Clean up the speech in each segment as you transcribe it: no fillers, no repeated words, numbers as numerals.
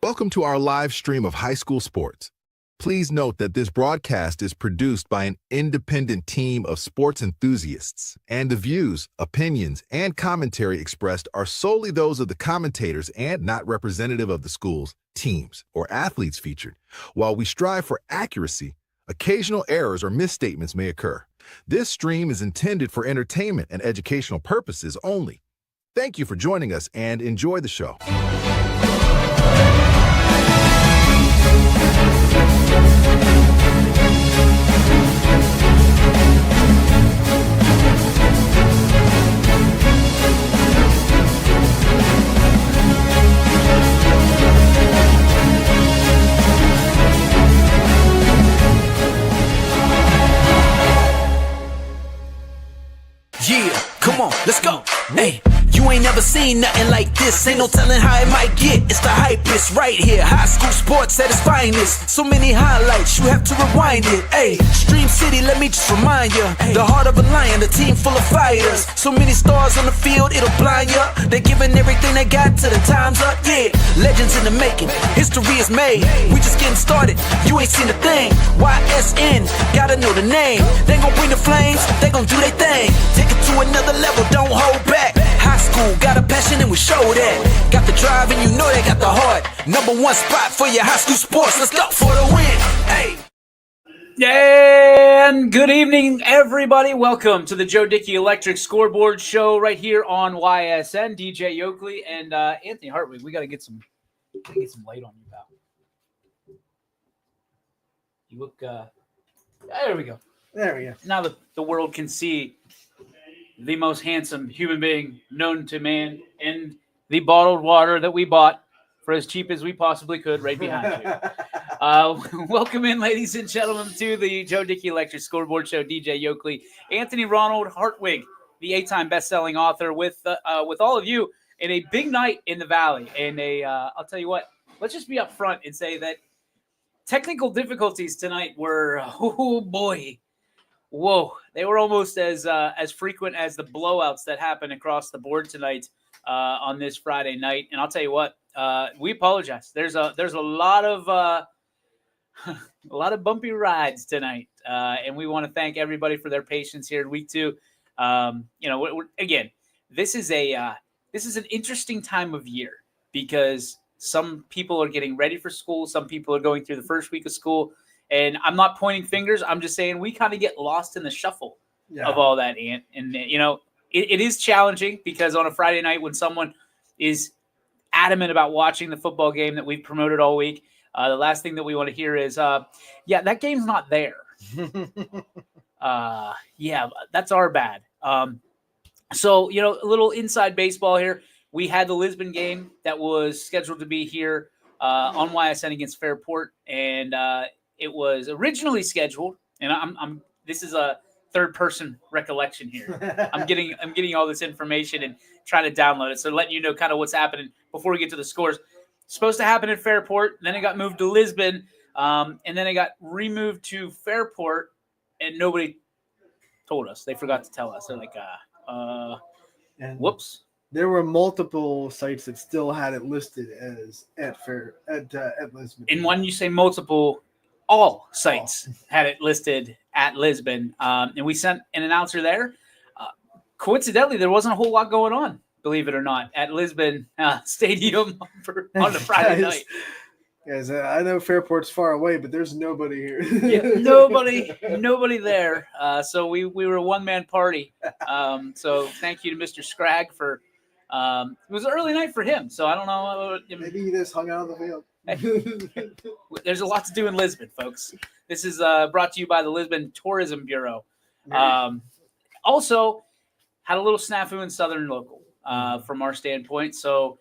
Welcome to our live stream of high school sports. Please note that this broadcast is produced by an independent team of sports enthusiasts, and the views, opinions, and commentary expressed are solely those of the commentators and not representative of the schools, teams, or athletes featured. While we strive for accuracy, occasional errors or misstatements may occur. This stream is intended for entertainment and educational purposes only. Thank you for joining us and enjoy the show. Yeah, come on, let's go. Hey, you ain't never seen nothing like this. Ain't no telling how it might get. It's the hypest right here. High school sports at its finest. So many highlights, you have to rewind it. Hey, Stream City, let me just remind you. The heart of a lion, a team full of fighters. So many stars on the field, it'll blind you. They're giving everything they got till the time's up. Yeah, legends in the making. History is made. We just getting started. You ain't seen a thing. YSN, gotta know the name. They gon' bring the flames. They gon' do their thing. Take it to another level, don't hold back. High school, got a passion and we show that. Got the drive and you know they got the heart. Number one spot for your high school sports. Let's go for the win. Hey. And good evening, everybody. Welcome to the Joe Dickey Electric Scoreboard Show right here on YSN. DJ Yoakley and Anthony Hartwig. We got to get some light on you, pal. You look. There we go. There we go. Now the world can see the most handsome human being known to man, and the bottled water that we bought for as cheap as we possibly could right behind you. Welcome in, ladies and gentlemen, to the Joe Dickey Electric Scoreboard Show. DJ Yoakley, Anthony Ronald Hartwig, the 8-time best-selling author, with all of you in a big night in the Valley. And I'll tell you what, let's just be up front and say that technical difficulties tonight were, oh boy, whoa, they were almost as frequent as the blowouts that happened across the board tonight on this Friday night. And I'll tell you what, we apologize. There's a lot of bumpy rides tonight, and we want to thank everybody for their patience here in week 2. Again, this is an interesting time of year because some people are getting ready for school, some people are going through the first week of school. And I'm not pointing fingers. I'm just saying we kind of get lost in the shuffle of all that. And it is challenging because on a Friday night when someone is adamant about watching the football game that we've promoted all week, the last thing that we want to hear is, that game's not there. That's our bad. So, a little inside baseball here. We had the Lisbon game that was scheduled to be here on YSN against Fairport. And it was originally scheduled, and I'm this is a third person recollection here. I'm getting all this information and trying to download it. So letting you know kind of what's happening before we get to the scores. Supposed to happen in Fairport, then it got moved to Lisbon, and then it got removed to Fairport, and nobody told us. They forgot to tell us. They're like, whoops. There were multiple sites that still had it listed as at Lisbon. And when you say multiple, all sites had it listed at Lisbon, and we sent an announcer there. Coincidentally, there wasn't a whole lot going on, believe it or not, at Lisbon Stadium on a Friday night. Guys, I know Fairport's far away, but there's nobody here. nobody there. So we were a one-man party. So thank you to Mr. Scragg for it was an early night for him. So I don't know. Maybe he just hung out on the field. There's a lot to do in Lisbon, folks. This is brought to you by the Lisbon Tourism Bureau. Also, had a little snafu in Southern Local from our standpoint. So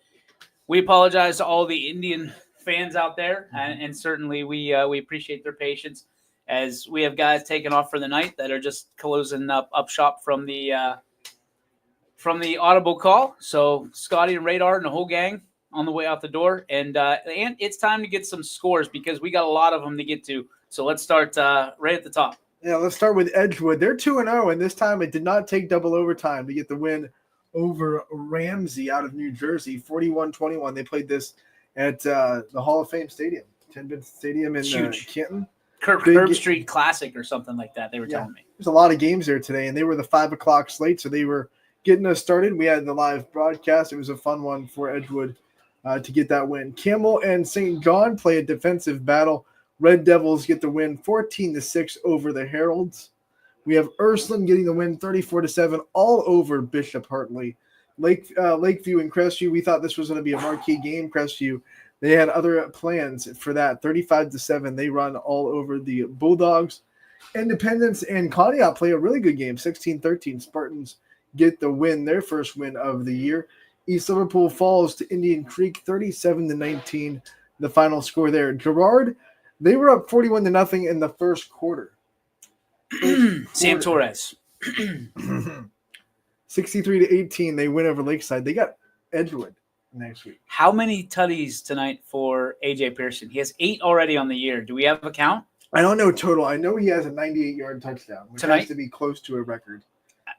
we apologize to all the Indian fans out there, and certainly we appreciate their patience as we have guys taking off for the night that are just closing up shop from the audible call. So Scotty and Radar and the whole gang on the way out the door. And it's time to get some scores because we got a lot of them to get to. So let's start right at the top. Yeah, let's start with Edgewood. They're 2-0, and this time it did not take double overtime to get the win over Ramsey out of New Jersey, 41-21. They played this at the Hall of Fame Stadium, 10 Stadium in Huge. Canton. Curb Street Classic or something like that. They were telling me. There's a lot of games there today, and they were the 5 o'clock slate, so they were getting us started. We had the live broadcast. It was a fun one for Edgewood to get that win. Campbell and St. John play a defensive battle. Red Devils get the win 14-6 over the Heralds. We have Ursuline getting the win 34-7 all over Bishop Hartley. Lakeview and Crestview, we thought this was going to be a marquee game. Crestview, they had other plans for that. 35-7, they run all over the Bulldogs. Independence and Conneaut play a really good game. 16-13, Spartans get the win, their first win of the year. East Liverpool falls to Indian Creek 37-19, the final score there. Girard, they were up 41-0 in the first quarter. Sam Torres. 63-18, they win over Lakeside. They got Edgewood next week. How many tutties tonight for AJ Pearson? He has 8 already on the year. Do we have a count? I don't know total. I know he has a 98-yard touchdown, which Tonight? has to be close to a record.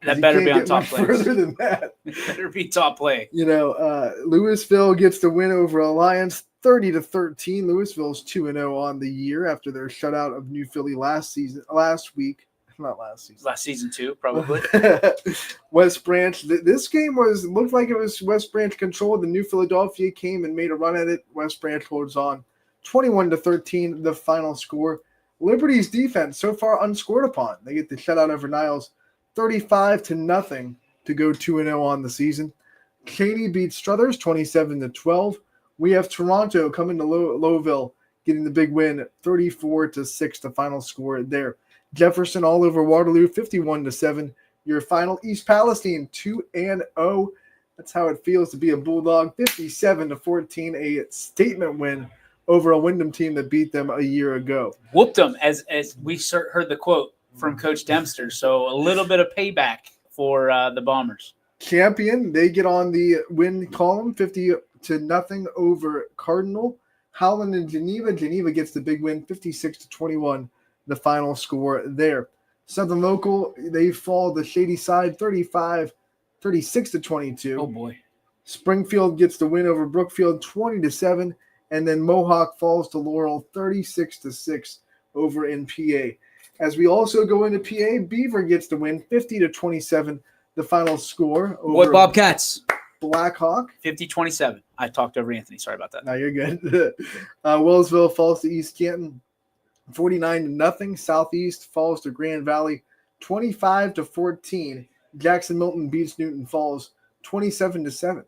That better be on top play. Further than that. Better be top play. Louisville gets the win over Alliance 30-13. Louisville's 2-0 on the year after their shutout of New Philly last season. Last season too, probably. West Branch. This game looked like it was West Branch controlled. The New Philadelphia came and made a run at it. West Branch holds on 21-13, the final score. Liberty's defense so far unscored upon. They get the shutout over Niles 35-0 to go 2-0 on the season. Cheney beats Struthers 27-12. We have Toronto coming to Lowville getting the big win 34-6, the final score there. Jefferson all over Waterloo 51-7. Your final East Palestine 2-0. That's how it feels to be a Bulldog. 57-14, a statement win over a Wyndham team that beat them a year ago. Whooped them, as we heard the quote from Coach Dempster. So a little bit of payback for the Bombers. Champion, they get on the win column 50-0 over Cardinal. Howland and Geneva. Geneva gets the big win 56-21, the final score there. Southern Local, they fall the Shady Side 36-22. Oh boy. Springfield gets the win over Brookfield 20-7, and then Mohawk falls to Laurel 36-6 over in PA. As we also go into PA, Beaver gets the win 50-27, the final score over What Bobcats? Blackhawk. 50-27. I talked over Anthony. Sorry about that. No, you're good. Wellsville falls to East Canton 49-0. Southeast falls to Grand Valley 25-14. Jackson Milton beats Newton Falls 27-7.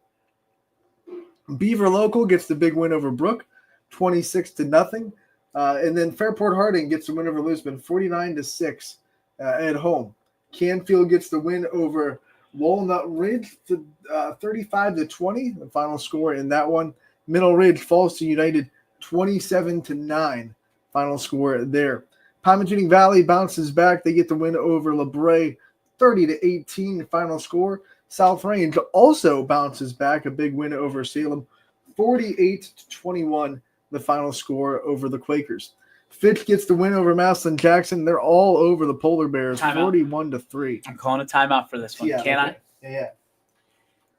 Beaver Local gets the big win over Brook 26-0. And then Fairport Harding gets the win over Lisbon 49-6 at home. Canfield gets the win over Walnut Ridge 35-20, the final score in that one. Middle Ridge falls to United 27-9, final score there. Palmagini Valley bounces back. They get the win over LeBray 30-18, the final score. South Range also bounces back, a big win over Salem 48-21, the final score over the Quakers. Fitch gets the win over Massillon Jackson. They're all over the Polar Bears, 41-3. I'm calling a timeout for this one. Yeah, Can okay. I? Yeah.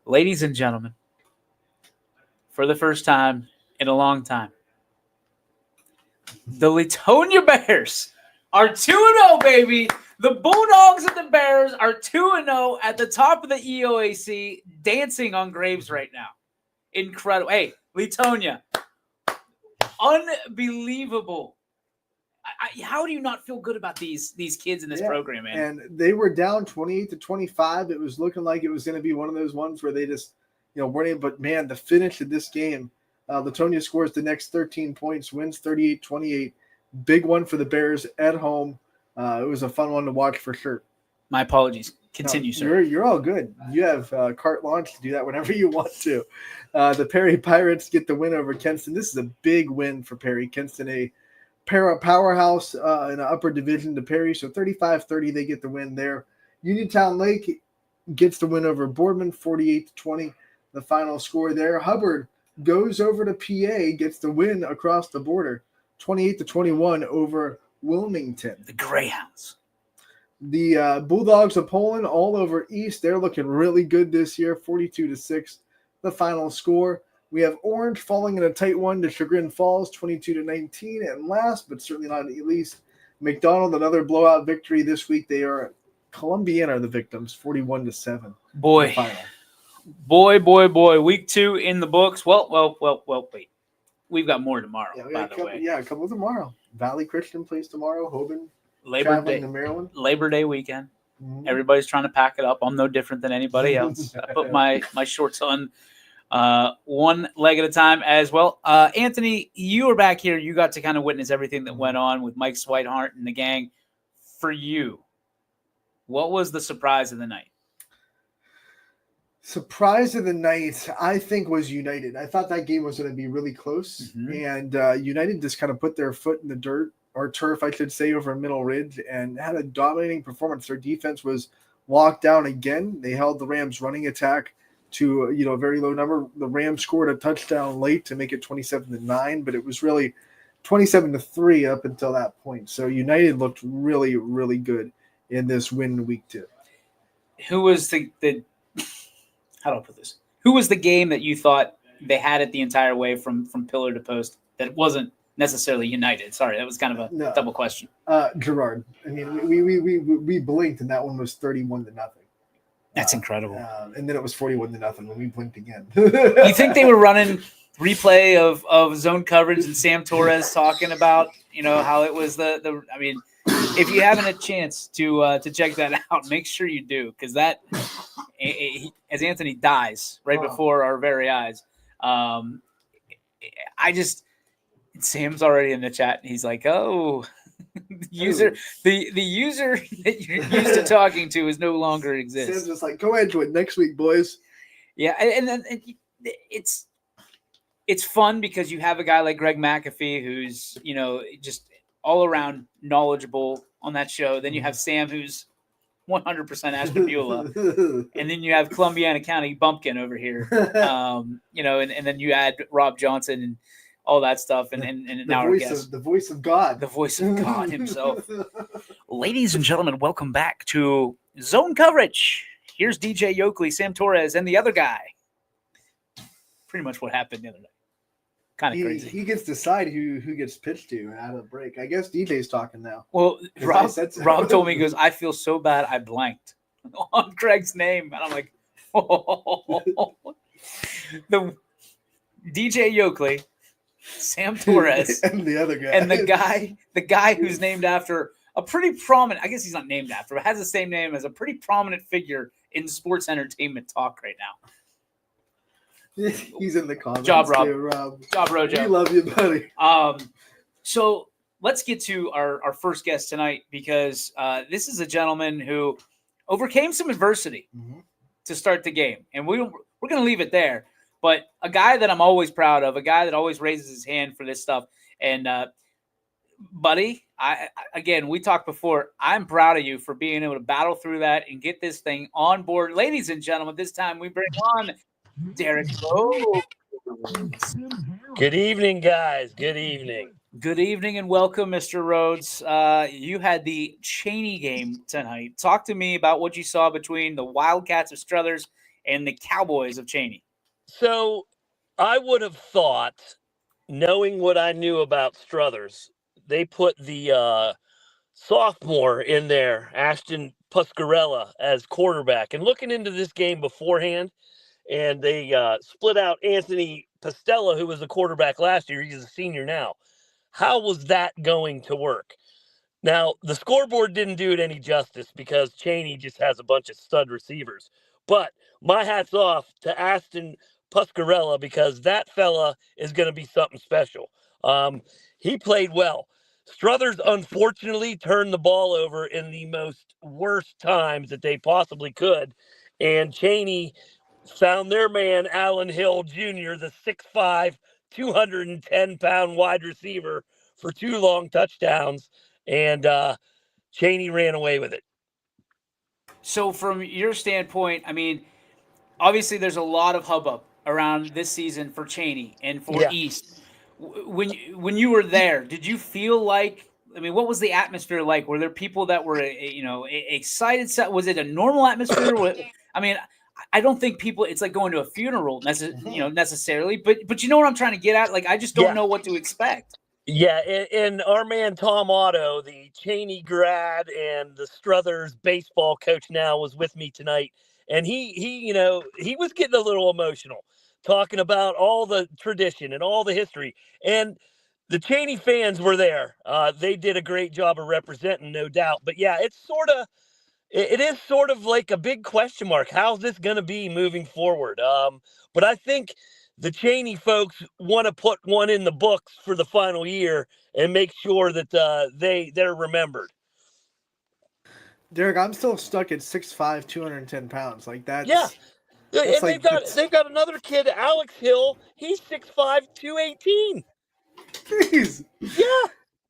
Ladies and gentlemen, for the first time in a long time, the Latonia Bears are 2-0, baby. The Bulldogs and the Bears are 2-0 at the top of the EOAC, dancing on graves right now. Incredible. Hey, Latonia, unbelievable. How do you not feel good about these kids in this program, man? And they were down 28-25. It was looking like it was going to be one of those ones where they just, weren't able. But, man, the finish of this game, Latonia scores the next 13 points, wins 38-28. Big one for the Bears at home. It was a fun one to watch for sure. My apologies. Continue, sir. You're all good. You have carte blanche to do that whenever you want to. The Perry Pirates get the win over Kenston. This is a big win for Perry. Kenston, a powerhouse in an upper division to Perry. So 35-30, they get the win there. Uniontown Lake gets the win over Boardman, 48-20, the final score there. Hubbard goes over to PA, gets the win across the border, 28-21 over Wilmington. The Greyhounds. The Bulldogs of Poland all over East. They're looking really good this year, 42-6, the final score. We have Orange falling in a tight one to Chagrin Falls, 22-19. And last, but certainly not least, McDonald, another blowout victory this week. They are Columbiana are the victims, 41-7. Boy, boy. Week 2 in the books. Well, wait. We've got more tomorrow, by the way. Yeah, a couple tomorrow. Valley Christian plays tomorrow. Hoban Labor Day to Maryland. Labor Day weekend. Mhm. Everybody's trying to pack it up. I'm no different than anybody else. I put my shorts on one leg at a time as well. Anthony, you were back here. You got to kind of witness everything that went on with Mike Swihart and the gang. For you, what was the surprise of the night? Surprise of the night, I think, was United. I thought that game was going to be really close, and United just kind of put their foot in the dirt, or turf, I should say, over Middle Ridge, and had a dominating performance. Their defense was locked down again. They held the Rams' running attack to a very low number. The Rams scored a touchdown late to make it 27-9, but it was really 27-3 up until that point. So United looked really, really good in this win in week 2. Who was the how do I put this? Who was the game that you thought they had it the entire way from pillar to post that wasn't necessarily United? Sorry, that was kind of a double question. Gerard. I mean, we blinked and that one was 31-0. That's incredible. And then it was 41-0 when we blinked again. You think they were running replay of zone coverage and Sam Torres talking about how it was the I mean, if you haven't a chance to check that out, make sure you do, because that as Anthony dies right before our very eyes, Sam's already in the chat. And he's like, "Oh, the user that you're used to talking to is no longer exists." Sam's just like, "Go into it next week, boys." Yeah, and then it's fun because you have a guy like Greg McAfee who's just all around knowledgeable on that show. Then you have Sam, who's 100% Ashtabula, and then you have Columbiana County bumpkin over here, and then you add Rob Johnson and all that stuff, and now our guest, the voice of God himself. Ladies and gentlemen, welcome back to Zone Coverage. Here's DJ Yoakley, Sam Torres, and the other guy. Pretty much what happened the other night. Kind of crazy. He gets to decide who gets pitched to out of the break. I guess DJ's talking now. Well, Rob told me, he goes, "I feel so bad I blanked on Greg's name." And I'm like, the DJ Yoakley, Sam Torres, and the other guy. And the guy who's named after a pretty prominent, I guess he's not named after, but has the same name as a pretty prominent figure in sports entertainment talk right now. He's in the comments. Job, Rob. Too, Rob. Job, Rojo. We love you, buddy. So let's get to our first guest tonight, because this is a gentleman who overcame some adversity to start the game. And we're going to leave it there. But a guy that I'm always proud of, a guy that always raises his hand for this stuff. And, buddy, again, we talked before. I'm proud of you for being able to battle through that and get this thing on board. Ladies and gentlemen, this time we bring on Derek Rhodes. Good evening, guys. Good evening. Good evening and welcome, Mr. Rhodes. You had the Cheney game tonight. Talk to me about what you saw between the Wildcats of Struthers and the Cowboys of Cheney. So I would have thought, knowing what I knew about Struthers, they put the sophomore in there, Ashton Puscarella, as quarterback. And looking into this game beforehand, and they split out Anthony Pastella, who was the quarterback last year. He's a senior now. How was that going to work? Now, the scoreboard didn't do it any justice because Cheney just has a bunch of stud receivers. But my hat's off to Ashton Puscarella, because that fella is going to be something special. He played well. Struthers, unfortunately, turned the ball over in the most worst times that they possibly could. And Cheney found their man, Allen Hill Jr., the 6'5", 210-pound wide receiver, for 2 long touchdowns. And Cheney ran away with it. So from your standpoint, I mean, obviously there's a lot of hubbub around this season for Cheney and for East. When you were there, did you feel like, I mean, what was the atmosphere like? Were there people that were, excited? Was it a normal atmosphere? I mean, I don't think people. It's like going to a funeral, necessarily. But you know what I'm trying to get at? Like, I just don't know what to expect. Yeah, and our man Tom Otto, the Cheney grad and the Struthers baseball coach now, was with me tonight, and he was getting a little emotional, talking about all the tradition and all the history, and the Cheney fans were there. They did a great job of representing, no doubt. But yeah, it is sort of like a big question mark. How's this going to be moving forward? But I think the Cheney folks want to put one in the books for the final year and make sure that they're remembered. Derek, I'm still stuck at 6'5", 210 pounds. Like that's Yeah. that's And they've got another kid, Alex Hill. He's 6'5", 218. Jeez. Yeah.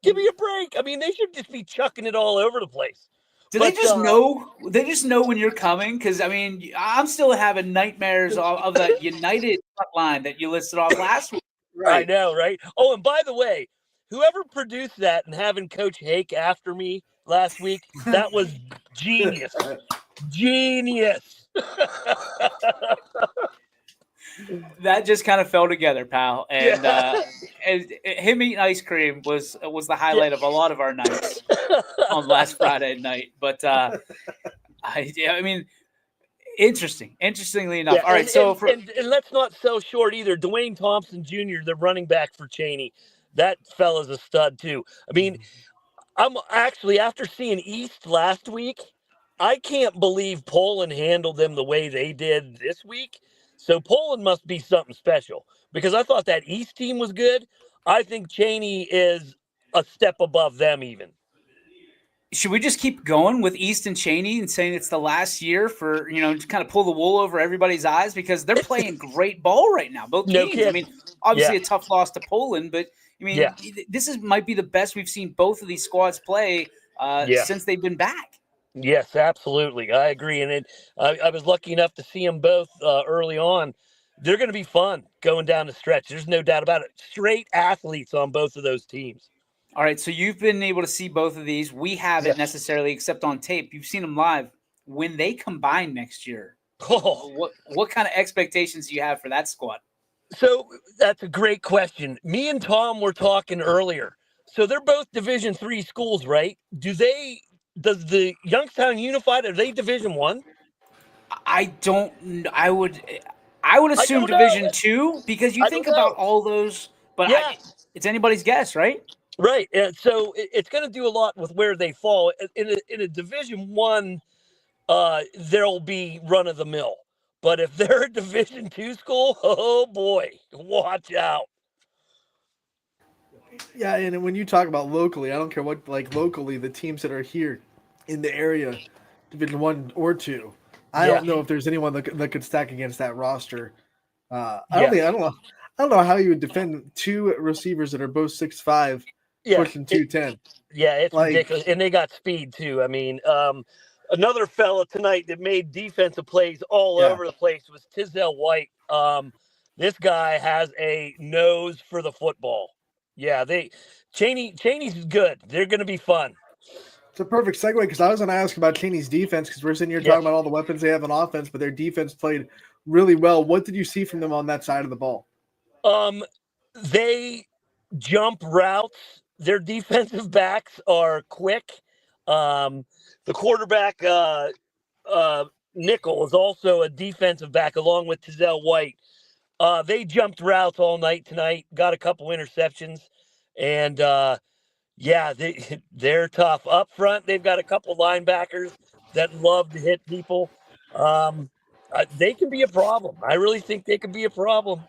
Give me a break. I mean, they should just be chucking it all over the place. Do they just know? They just know when you're coming? Because, I mean, I'm still having nightmares of that United line that you listed off last week. Right. I know, right? Oh, and by the way, whoever produced that and having Coach Hake after me last week, that was genius. Genius. That just kind of fell together, pal. And, and him eating ice cream was the highlight of a lot of our nights on last Friday night. But I mean, interestingly enough. Yeah, all right, and let's not sell short either. Dwayne Thompson Jr., the running back for Cheney, that fella's a stud too. I mean, I'm actually, after seeing East last week, I can't believe Poland handled them the way they did this week. So Poland must be something special, because I thought that East team was good. I think Cheney is a step above them even. Should we just keep going with East and Cheney and saying it's the last year for, to kind of pull the wool over everybody's eyes, because they're playing great ball right now, both teams. I mean, obviously a tough loss to Poland, but I mean, this might be the best we've seen both of these squads play since they've been back. Yes, absolutely. I agree. And I was lucky enough to see them both early on. They're going to be fun going down the stretch. There's no doubt about it. Straight athletes on both of those teams. All right, so you've been able to see both of these. We haven't necessarily, except on tape. You've seen them live. When they combine next year, what kind of expectations do you have for that squad? So that's a great question. Me and Tom were talking earlier. So they're both Division III schools, right? Does the Youngstown Unified, are they Division I? I don't. I would assume Division II, because you think about all those. But it's anybody's guess, right? Right. And so it's going to do a lot with where they fall. In a Division I, there'll be run of the mill. But if they're a Division II school, oh boy, watch out. Yeah, and when you talk about locally, I don't care what, locally, the teams that are here in the area, Division I or II, I don't know if there's anyone that could stack against that roster. I don't know how you would defend two receivers that are both 6'5", pushing 210. It's ridiculous, and they got speed too. I mean, another fella tonight that made defensive plays all over the place was Tizell White. This guy has a nose for the football. Yeah, Cheney's good. They're going to be fun. It's a perfect segue, because I was going to ask about Cheney's defense, because we're sitting here talking about all the weapons they have on offense, but their defense played really well. What did you see from them on that side of the ball? They jump routes. Their defensive backs are quick. The quarterback, Nickel, is also a defensive back along with Tizell White. They jumped routes all night tonight, got a couple interceptions, and they're tough. Up front, they've got a couple linebackers that love to hit people. They can be a problem. I really think they can be a problem.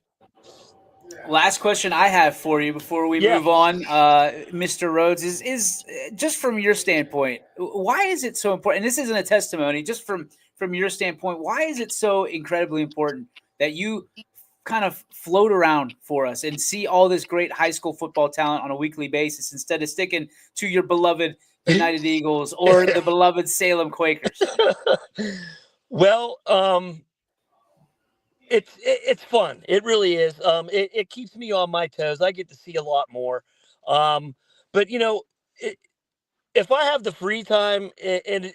Last question I have for you before we move on, Mr. Rhodes, is just from your standpoint, why is it so important? And this isn't a testimony, just from your standpoint, why is it so incredibly important that you kind of float around for us and see all this great high school football talent on a weekly basis instead of sticking to your beloved United Eagles or the beloved Salem Quakers? Well, it's fun. It really is. It keeps me on my toes. I get to see a lot more. But if I have the free time, and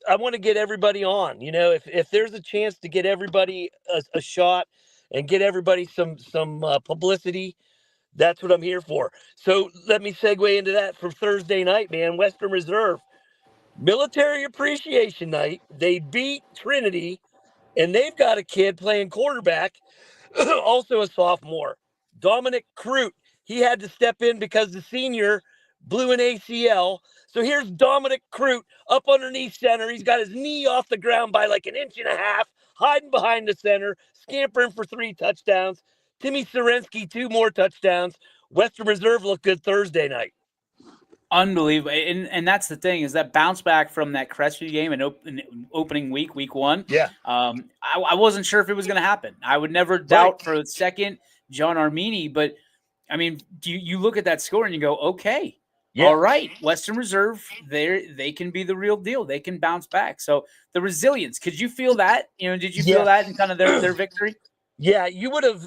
I want to get everybody on. If there's a chance to get everybody a shot and get everybody some publicity, that's what I'm here for. So let me segue into that for Thursday night, man. Western Reserve Military Appreciation Night. They beat Trinity, and they've got a kid playing quarterback, also a sophomore, Dominic Crute. He had to step in because the senior blew an ACL. So here's Dominic Crute up underneath center. He's got his knee off the ground by like an inch and a half, hiding behind the center, scampering for 3 touchdowns. Timmy Sorensky, 2 more touchdowns. Western Reserve looked good Thursday night. Unbelievable. And that's the thing, is that bounce back from that Crestview game and opening week 1. Yeah. I wasn't sure if it was going to happen. I would never doubt for a second John Armini, but I mean, you look at that score and you go, okay, all right, Western Reserve, they can be the real deal. They can bounce back. So the resilience, could you feel that? Did you feel that in kind of their victory? Yeah, you would have,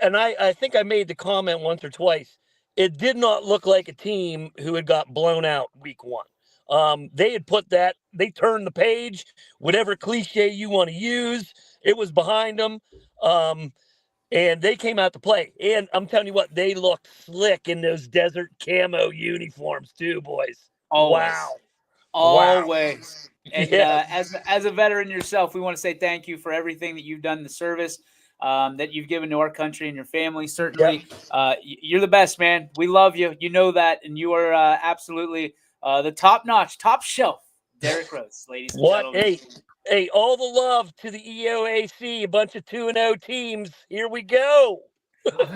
and I think I made the comment once or twice. It did not look like a team who had got blown out week 1. They had they turned the page, whatever cliche you want to use, it was behind them. And they came out to play. And I'm telling you what, they looked slick in those desert camo uniforms too, boys. Always. Wow. Always. Wow. And as a veteran yourself, we want to say thank you for everything that you've done in the service, that you've given to our country and your family. Certainly, you're the best, man. We love you. You know that. And you are absolutely the top-notch, top shelf Derek Rhodes, ladies and gentlemen. Hey, all the love to the EOAC, a bunch of 2-0 teams. Here we go.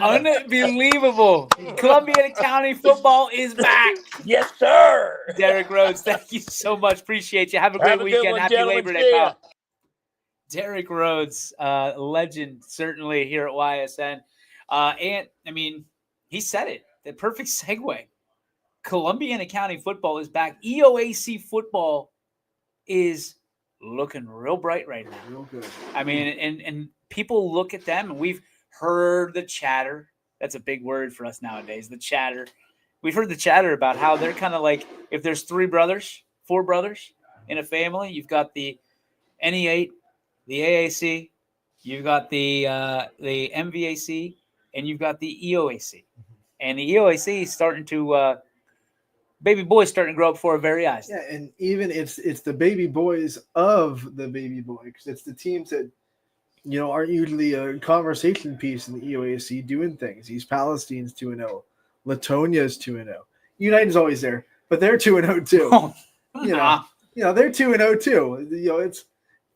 Unbelievable. Columbiana County football is back. Yes, sir. Derek Rhodes, thank you so much. Appreciate you. Have a great weekend. Happy Labor Day, pal. Derek Rhodes, legend, certainly here at YSN. And, I mean, he said it. The perfect segue. Columbiana County football is back. EOAC football is looking real bright right now. Real good. I mean, and people look at them, and we've heard the chatter. That's a big word for us nowadays, the chatter. We've heard the chatter about how they're kind of like, if there's 4 brothers in a family, you've got the NE8, the AAC, you've got the MVAC, and you've got the EOAC. And the EOAC is starting to baby boys starting to grow up before our very eyes. Yeah, and even it's the baby boys of the baby boy, because it's the teams that aren't usually a conversation piece in the EOAC doing things. East Palestine's 2-0, Latonia's 2-0. United's always there, but they're 2-0 too. They're 2-0 too. It's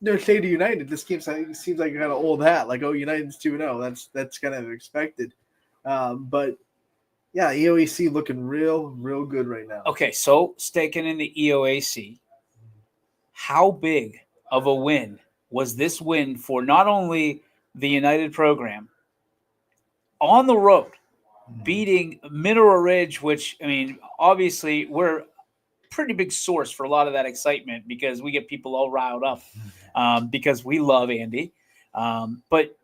no shade to United. This game seems like a kind of old hat. Like, oh, United's 2-0. That's kind of expected. But yeah, EOAC looking real good right now. Okay, so sticking in the EOAC, how big of a win was this win for not only the United program on the road, beating Mineral Ridge, which, I mean, obviously we're a pretty big source for a lot of that excitement because we get people all riled up because we love Andy. But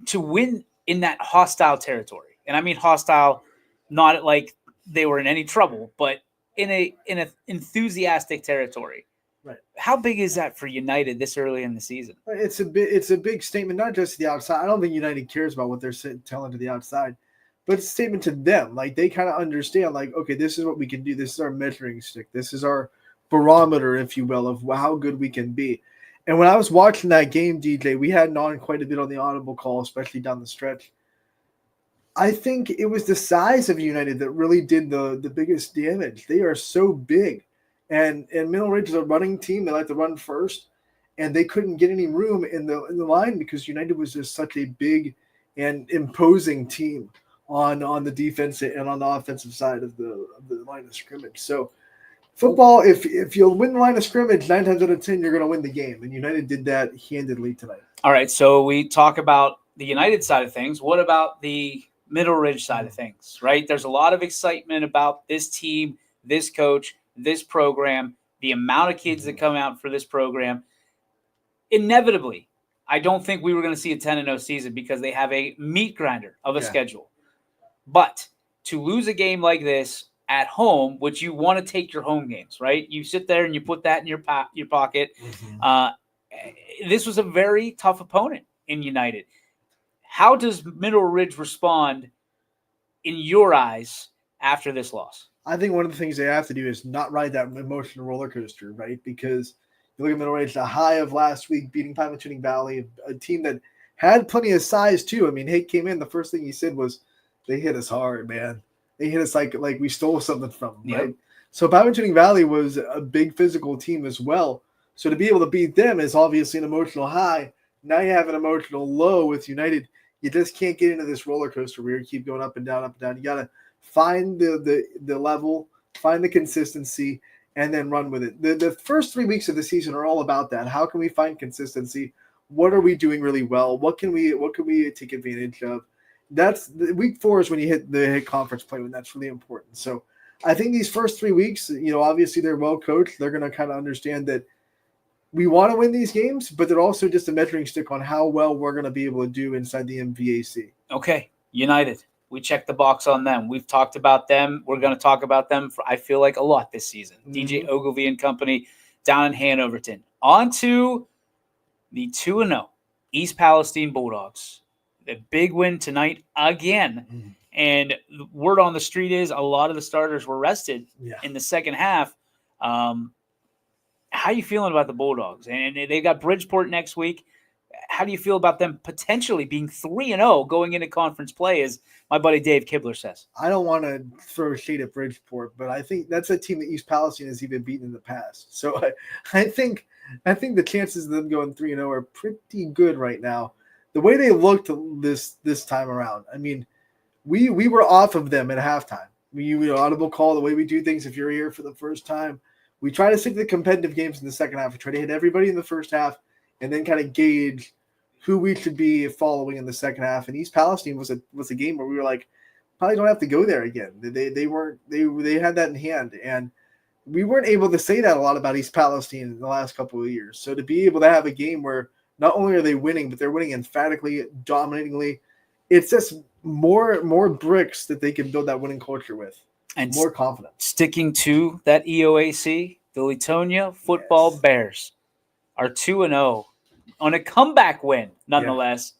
to win in that hostile territory, and I mean hostile, not like they were in any trouble, but in an enthusiastic territory. Right. How big is that for United this early in the season? It's a big statement, not just to the outside. I don't think United cares about what they're telling to the outside, but it's a statement to them. Like, they kind of understand, like, okay, this is what we can do. This is our measuring stick. This is our barometer, if you will, of how good we can be. And when I was watching that game, DJ, we had on quite a bit on the audible call, especially down the stretch. I think it was the size of United that really did the biggest damage. They are so big. And Mineral Ridge is a running team. They like to run first. And they couldn't get any room in the line because United was just such a big and imposing team on the defense and on the offensive side of the line of scrimmage. So football, if you'll win the line of scrimmage, 9 times out of 10, you're going to win the game. And United did that handedly tonight. All right, so we talk about the United side of things. What about the Mineral Ridge side of things, right? There's a lot of excitement about this team, this coach, this program, the amount of kids that come out for this program. Inevitably, I don't think we were going to see a 10-0 season because they have a meat grinder of a schedule. But to lose a game like this at home, which you want to take your home games, right? You sit there and you put that in your pocket. This was a very tough opponent in United. How does Middle Ridge respond in your eyes after this loss? I think one of the things they have to do is not ride that emotional roller coaster, right? Because you look at Middle Ridge, the high of last week, beating Pymatuning Valley, a team that had plenty of size too. I mean, Hake came in, the first thing he said was, they hit us hard, man. They hit us like we stole something from them, right? So Pymatuning Valley was a big physical team as well. So to be able to beat them is obviously an emotional high. Now you have an emotional low with United. You just can't get into this roller coaster where you keep going up and down, up and down. You got to find the level, find the consistency, and then run with it. The first 3 weeks of the season are all about that. How can we find consistency? What are we doing really well? What can we take advantage of? That's week 4 is when you hit conference play, when that's really important. So I think these first 3 weeks, obviously they're well coached. They're going to kind of understand that we want to win these games, but they're also just a measuring stick on how well we're going to be able to do inside the MVAC. Okay, United. We checked the box on them. We've talked about them. We're going to talk about them for, I feel like, a lot this season. DJ Ogilvie and company down in Hanoverton. On to the 2-0 East Palestine Bulldogs. The big win tonight again. And the word on the street is a lot of the starters were rested in the second half. How are you feeling about the Bulldogs? And they got Bridgeport next week. How do you feel about them potentially being 3-0 going into conference play, as my buddy Dave Kibler says? I don't want to throw shade at Bridgeport, but I think that's a team that East Palestine has even beaten in the past. So I think the chances of them going 3-0 are pretty good right now. The way they looked this time around, I mean, we were off of them at halftime. We audible call, the way we do things. If you're here for the first time, we try to stick to the competitive games in the second half. We try to hit everybody in the first half and then kind of gauge who we should be following in the second half. And East Palestine was a game where we were like, probably don't have to go there again. They had that in hand, and we weren't able to say that a lot about East Palestine in the last couple of years. So to be able to have a game where not only are they winning, but they're winning emphatically, dominatingly, it's just more bricks that they can build that winning culture with. And more confidence. Sticking to that EOAC, the Latonia Football Bears are 2-0 on a comeback win, nonetheless.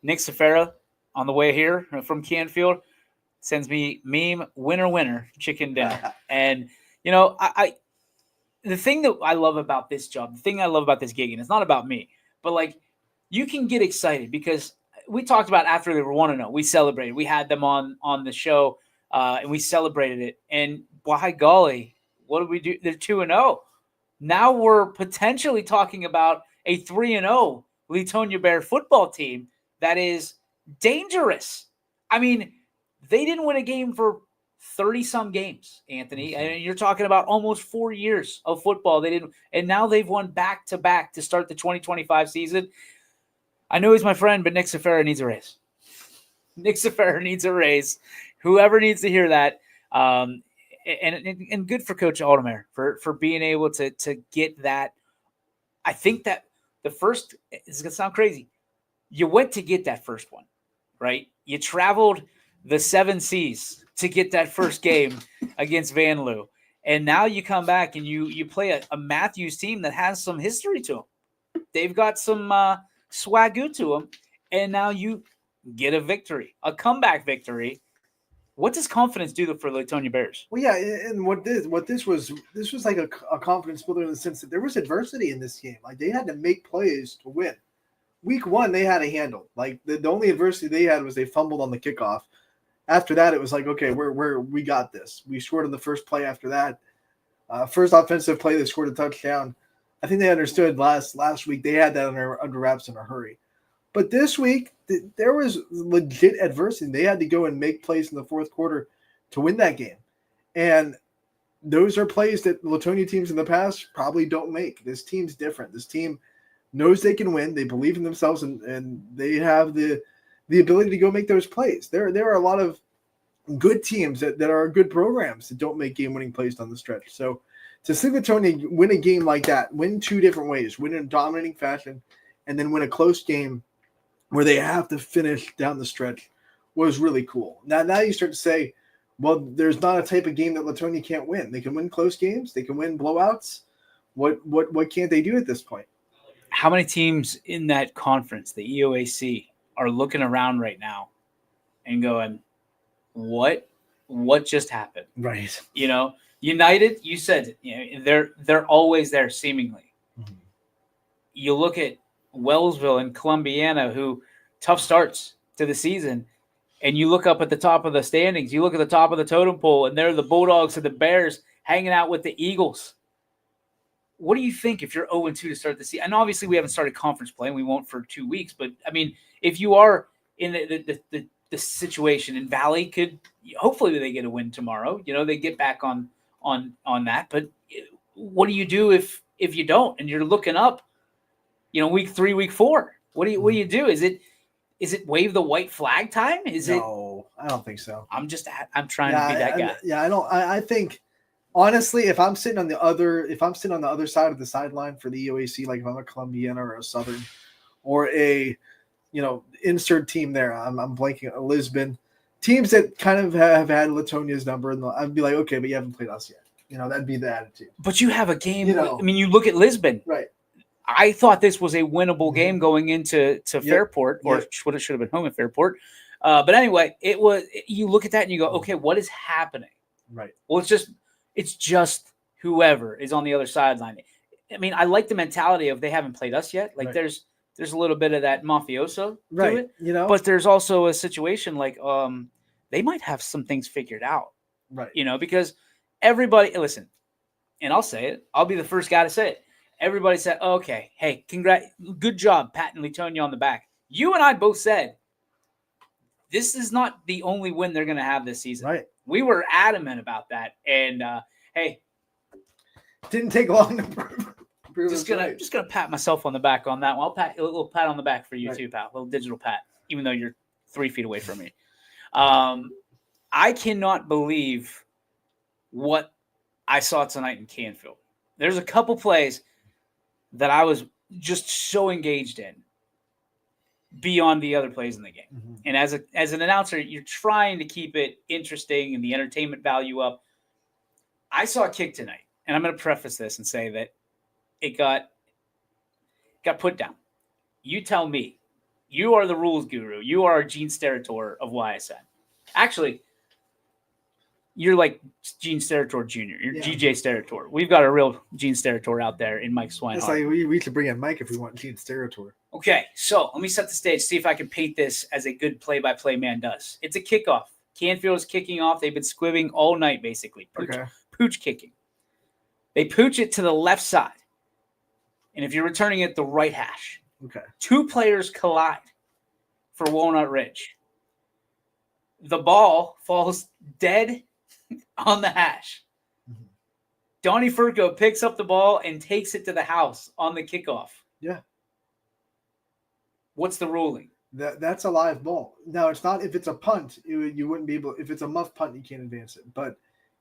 Nick Safara on the way here from Canfield sends me meme winner chicken dinner. And I the thing that I love about this job, the thing I love about this gig, and it's not about me, but like you can get excited because we talked about after they were 1-0, we celebrated. We had them on the show. And we celebrated it. And by golly, what did we do? They're 2-0. Now we're potentially talking about a 3-0 Latonia Bear football team that is dangerous. I mean, they didn't win a game for 30-some games, Anthony. And you're talking about almost 4 years of football. They didn't, and now they've won back-to-back to start the 2025 season. I know he's my friend, but Nick Safara needs a raise. Nick Safara needs a raise. Whoever needs to hear that, and good for Coach Aldermere for being able to get that. I think that the first, it's going to sound crazy, you went to get that first one, right? You traveled the 7 seas to get that first game against Van Loo, and now you come back and you play a Matthews team that has some history to them. They've got some swagoo to them, and now you get a victory, a comeback victory. What does confidence do for the Latonia Bears? Well, yeah, and this was like a confidence builder in the sense that there was adversity in this game. Like they had to make plays to win. Week 1, they had a handle. Like the only adversity they had was they fumbled on the kickoff. After that, it was like, okay, we got this. We scored on the first play after that. First offensive play, they scored a touchdown. I think they understood last week they had that under wraps in a hurry. But this week, there was legit adversity. They had to go and make plays in the fourth quarter to win that game. And those are plays that Latonia teams in the past probably don't make. This team's different. This team knows they can win. They believe in themselves, and they have the ability to go make those plays. There are a lot of good teams that are good programs that don't make game-winning plays down the stretch. So to see Latonia win a game like that, win 2 different ways, win in a dominating fashion, and then win a close game where they have to finish down the stretch was really cool. Now you start to say, Well, there's not a type of game that Latonia can't win. They can win close games. They can win blowouts. What can't they do at this point? How many teams in that conference, the EOAC, are looking around right now and going, what just happened? Right. United, you said, they're always there seemingly. Mm-hmm. You look at Wellsville and Columbiana, who tough starts to the season, and you look up at the top of the standings, you look at the top of the totem pole, and they're the Bulldogs and the Bears hanging out with the Eagles. What do you think if you're 0-2 to start the season? And obviously we haven't started conference play, and we won't for 2 weeks, but I mean, if you are in the situation, and Valley could, hopefully they get a win tomorrow, they get back on that, but what do you do if you don't, and you're looking up, week 3, week 4, what do you do? Is it wave the white flag time? No, I don't think so. I'm trying to be that guy. I think honestly, if I'm sitting on the other side of the sideline for the EOAC, like if I'm a Columbiana or a Southern or a insert team there, I'm blanking on Lisbon, teams that kind of have had Latonia's number, and I'd be like, okay, but you haven't played us yet. That'd be the attitude. But you have a game. You look at Lisbon, right? I thought this was a winnable game going into Fairport, or what it should have been home at Fairport. But anyway, it was. You look at that and you go, okay, what is happening? Right. Well, it's just whoever is on the other sideline. I mean, I like the mentality of they haven't played us yet. Like there's a little bit of that mafioso to it. But there's also a situation like they might have some things figured out. Right. Because everybody listen, and I'll say it. I'll be the first guy to say it. Everybody said, okay, hey, good job, patting Latonia on the back. You and I both said, this is not the only win they're going to have this season. Right. We were adamant about that. And, hey. Didn't take long to prove just gonna pat myself on the back on that one. I'll pat a little pat on the back for you too, pal. A little digital pat, even though you're 3 feet away from me. I cannot believe what I saw tonight in Canfield. There's a couple plays that I was just so engaged in beyond the other plays in the game. Mm-hmm. And as an announcer, you're trying to keep it interesting and the entertainment value up. I saw a kick tonight, and I'm going to preface this and say that it got put down. You tell me. You are the rules guru. You are Gene Steratore of YSN. Actually, you're like Gene Steratore Jr. You're GJ Steratore. We've got a real Gene Steratore out there in Mike Swinehart. It's like we should bring in Mike if we want Gene Steratore. Okay, so let me set the stage, see if I can paint this as a good play-by-play man does. It's a kickoff. Canfield is kicking off. They've been squibbing all night, basically. Pooch kicking. They pooch it to the left side. And if you're returning it, the right hash. Okay. 2 players collide for Walnut Ridge. The ball falls dead on the hash. Mm-hmm. Donnie Furco picks up the ball and takes it to the house on the kickoff. Yeah. What's the ruling? That's a live ball. Now, it's not if it's a punt, you wouldn't be able. If it's a muff punt, you can't advance it. But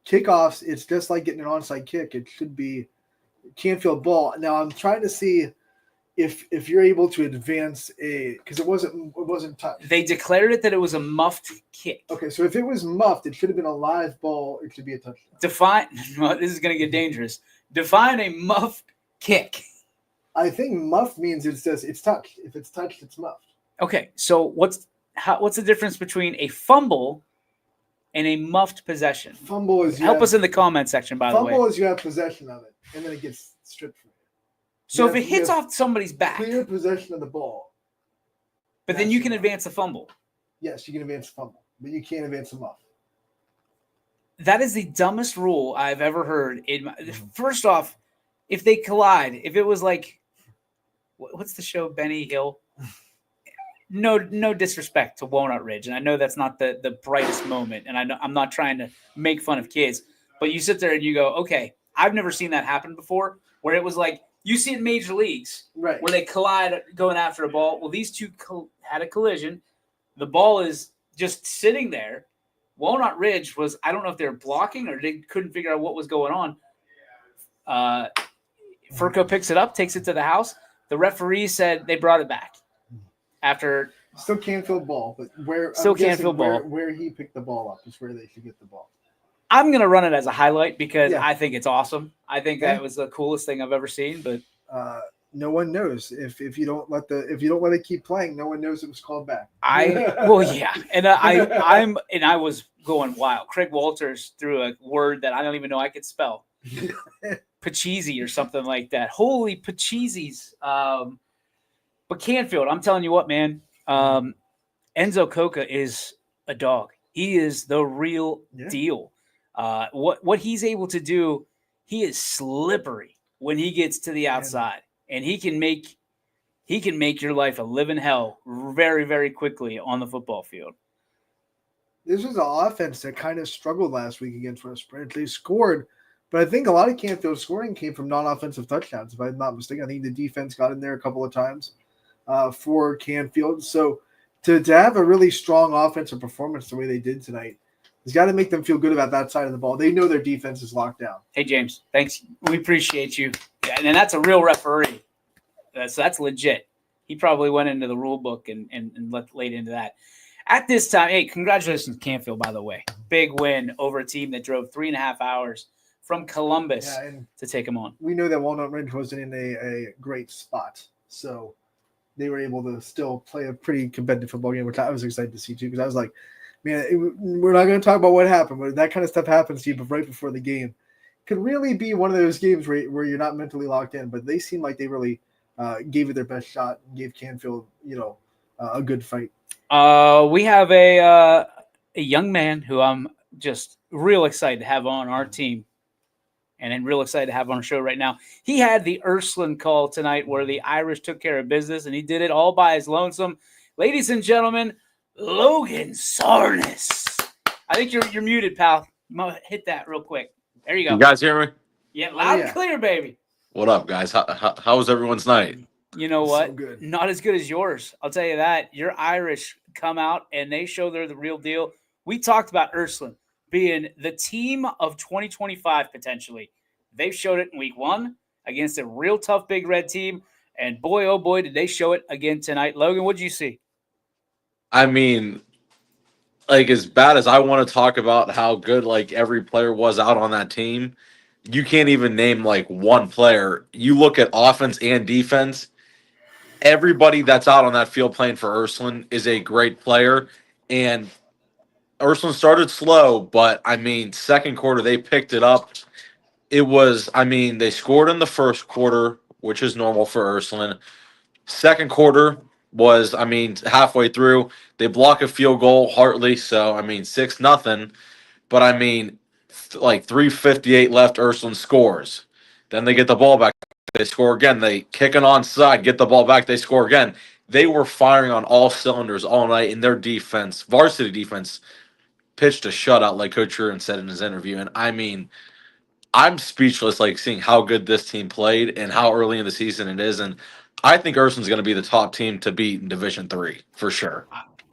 kickoffs, it's just like getting an onside kick. It should be Canfield ball. Now, I'm trying to see if you're able to advance because it wasn't touched. They declared it that it was a muffed kick. Okay, so if it was muffed, it should have been a live ball. It should be a touchdown. This is going to get dangerous. Define a muffed kick. I think muffed means it's touched. If it's touched, it's muffed. Okay, so what's the difference between a fumble and a muffed possession? Fumble is help us in the comment section. By the way, fumble is you have possession of it, and then it gets stripped from you. So if it hits off somebody's back, clear possession of the ball. But then you can advance a fumble. Yes, you can advance a fumble, but you can't advance a muff. That is the dumbest rule I've ever heard. First off, if they collide, if it was like, what's the show, Benny Hill? No disrespect to Walnut Ridge, and I know that's not the brightest moment, and I'm not trying to make fun of kids, but you sit there and you go, okay, I've never seen that happen before, where it was like, you see it in major leagues, right, where they collide going after a ball. Well, these two had a collision. The ball is just sitting there. Walnut Ridge was, I don't know if they were blocking or they couldn't figure out what was going on. Furco picks it up, takes it to the house. The referee said they brought it back after Still Canfield ball, but where Still I'm guessing Canfield ball. where he picked the ball up is where they should get the ball. I'm gonna run it as a highlight because Yeah. I think it's awesome. I think Yeah. that was the coolest thing I've ever seen. But No one knows if you don't let it keep playing. No one knows it was called back. yeah, and I was going wild. Craig Walters threw a word that I don't even know I could spell, Pachisi or something like that. Holy Pachisi's! But Canfield, I'm telling you what, man, Enzo Coca is a dog. He is the real deal. What he's able to do, he is slippery when he gets to the outside, and he can make your life a living hell very, very quickly on the football field. This was an offense that kind of struggled last week against West Branch. They scored, but I think a lot of Canfield scoring came from non-offensive touchdowns, if I'm not mistaken. I think the defense got in there a couple of times for Canfield. So to have a really strong offensive performance the way they did tonight, it's got to make them feel good about that side of the ball. They know their defense is locked down. Hey, James, thanks. We appreciate you. Yeah, and that's a real referee. So that's legit. He probably went into the rule book and laid into that. At this time, hey, congratulations, Canfield, by the way. Big win over a team that drove 3.5 hours from Columbus to take them on. We know that Walnut Ridge wasn't in a great spot, so they were able to still play a pretty competitive football game, which I was excited to see too, because I was like, man, we're not going to talk about what happened, but that kind of stuff happens to you right before the game. Could really be one of those games where you're not mentally locked in, but they seem like they really gave it their best shot and gave Canfield, a good fight. We have a young man who I'm just real excited to have on our team, and I'm real excited to have on our show right now. He had the Ursuline call tonight where the Irish took care of business, and he did it all by his lonesome. Ladies and gentlemen, Logan Sarnes. I think you're muted, pal. You might hit that real quick. There you go. You guys hear me? Yeah, loud and clear, baby. What up, guys? How was everyone's night? You know what? So good. Not as good as yours. I'll tell you that. Your Irish come out and they show they're the real deal. We talked about Ursuline being the team of 2025 potentially. They've showed it in week 1 against a real tough Big Red team. And boy, oh boy, did they show it again tonight. Logan, what did you see? I mean, like, as bad as I want to talk about how good like every player was out on that team, you can't even name like one player. You look at offense and defense, everybody that's out on that field playing for Ursuline is a great player. And Ursuline started slow, but I mean, second quarter they picked it up. It was, I mean, they scored in the first quarter, which is normal for Ursuline. Second quarter was, I mean, halfway through, they block a field goal, Hartley. So, I mean, 6-0. But, I mean, like 3:58 left, Ursuline scores. Then they get the ball back. They score again. They kick an onside, get the ball back. They score again. They were firing on all cylinders all night, and their defense, varsity defense, pitched a shutout, like Coach Reardon said in his interview. And, I mean, I'm speechless, like, seeing how good this team played and how early in the season it is. And I think Ursuline's going to be the top team to beat in Division III for sure.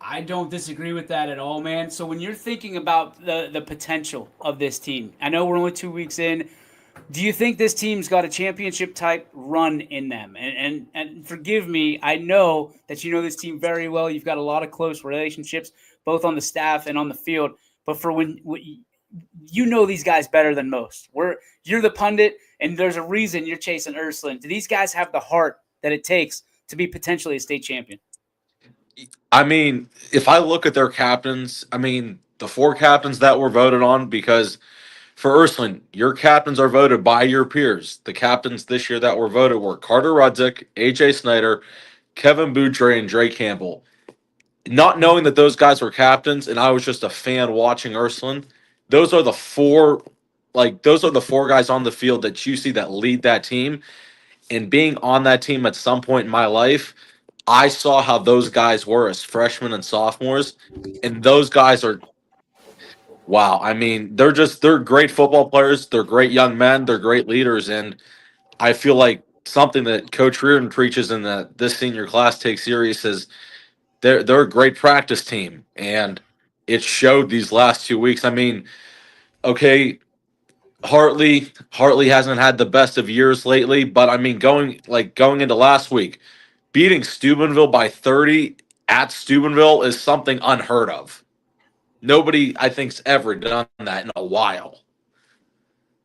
I don't disagree with that at all, man. So when you're thinking about the potential of this team, I know we're only 2 weeks in. Do you think this team's got a championship type run in them? And forgive me, I know that you know this team very well. You've got a lot of close relationships, both on the staff and on the field. But for when you know these guys better than most. You're the pundit, and there's a reason you're chasing Ursuline. Do these guys have the heart that it takes to be potentially a state champion? I mean, if I look at their captains, I mean, the 4 captains that were voted on, because for Ursuline, your captains are voted by your peers. The captains this year that were voted were Carter Rudzik, AJ Snyder, Kevin Boudre, and Drake Campbell. Not knowing that those guys were captains, and I was just a fan watching Ursuline, those are the 4 guys on the field that you see that lead that team. And being on that team at some point in my life, I saw how those guys were as freshmen and sophomores, and those guys are, wow. I mean, they're great football players. They're great young men. They're great leaders. And I feel like something that Coach Reardon preaches and that this senior class takes serious is they're a great practice team. And it showed these last 2 weeks. I mean, okay, Hartley hasn't had the best of years lately, but I mean, going into last week, beating Steubenville by 30 at Steubenville is something unheard of. Nobody, I think, has ever done that in a while.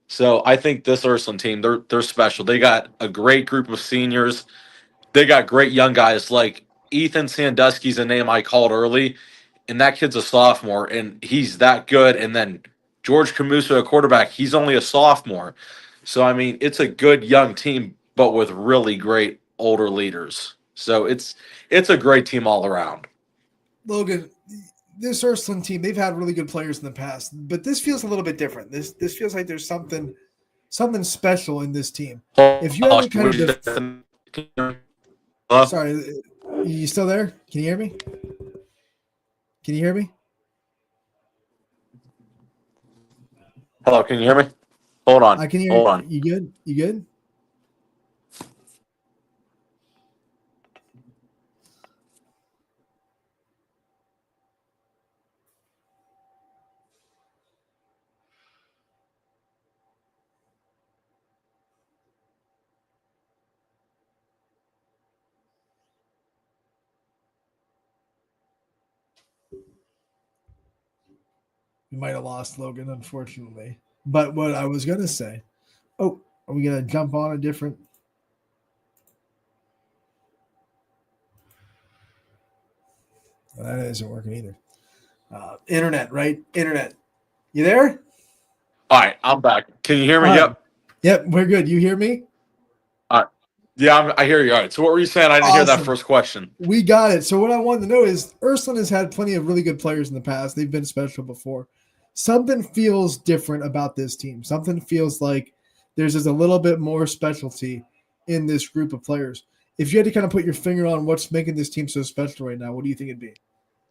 So I think this Ursuline team, they're special. They got a great group of seniors. They got great young guys like Ethan Sandusky's a name I called early, and that kid's a sophomore, and he's that good. And then George Camuso, a quarterback, he's only a sophomore. So I mean, it's a good young team, but with really great older leaders. So it's a great team all around. Logan, this Ursuline team, they've had really good players in the past, but this feels a little bit different. This feels like there's something special in this team. If you had to kind of sorry, you still there? Can you hear me? Can you hear me? Hello, can you hear me? Hold on. I can hear Hold you. on. You good? You good? We might have lost Logan, unfortunately. But what I was going to say, are we going to jump on a different? That isn't working either. Internet, right? Internet. You there? All right, I'm back. Can you hear me? Yep. Yep, we're good. You hear me? Yeah, I hear you. All right. So what were you saying? I didn't hear that Awesome. first question. We got it. So what I wanted to know is Ursuline has had plenty of really good players in the past. They've been special before. Something feels different about this team. Something feels like there's just a little bit more specialty in this group of players. If you had to kind of put your finger on what's making this team so special right now, what do you think it'd be?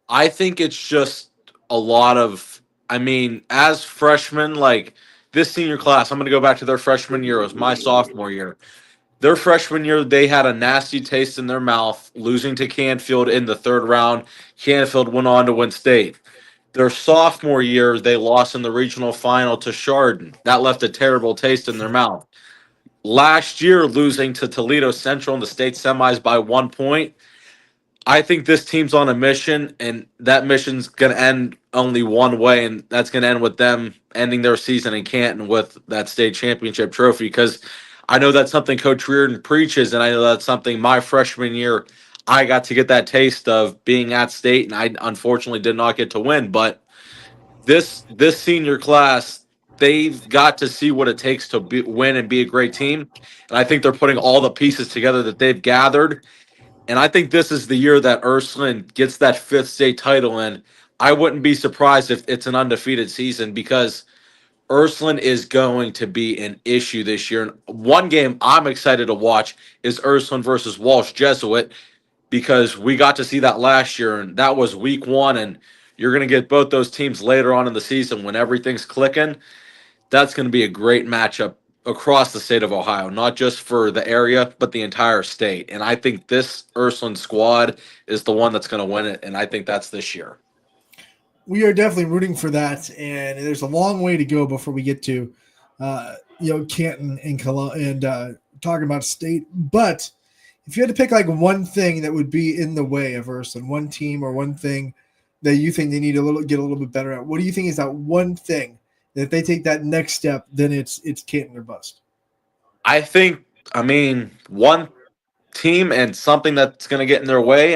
I think it's just a lot of, I mean, as freshmen, like this senior class, I'm going to go back to their freshman year. It was my sophomore year. Their freshman year, they had a nasty taste in their mouth, losing to Canfield in the third round. Canfield went on to win state. Their sophomore year, they lost in the regional final to Chardon. That left a terrible taste in their mouth. Last year, losing to Toledo Central in the state semis by 1 point. I think this team's on a mission, and that mission's going to end only one way, and that's going to end with them ending their season in Canton with that state championship trophy. Because I know that's something Coach Reardon preaches, and I know that's something my freshman year I got to get that taste of being at state, and I unfortunately did not get to win. But this senior class, they've got to see what it takes to win and be a great team, and I think they're putting all the pieces together that they've gathered. And I think this is the year that Ursuline gets that fifth state title in. I wouldn't be surprised if it's an undefeated season because Ursuline is going to be an issue this year. And one game I'm excited to watch is Ursuline versus Walsh Jesuit because we got to see that last year, and that was week 1. And you're going to get both those teams later on in the season when everything's clicking. That's going to be a great matchup across the state of Ohio, not just for the area, but the entire state. And I think this Ursuline squad is the one that's going to win it, and I think that's this year. We are definitely rooting for that, and there's a long way to go before we get to, Canton and talking about state. But if you had to pick like one thing that would be in the way of Ursuline, one team or one thing that you think they need to get a little bit better at, what do you think is that one thing that if they take that next step, then it's Canton or bust? I think, one team and something that's going to get in their way.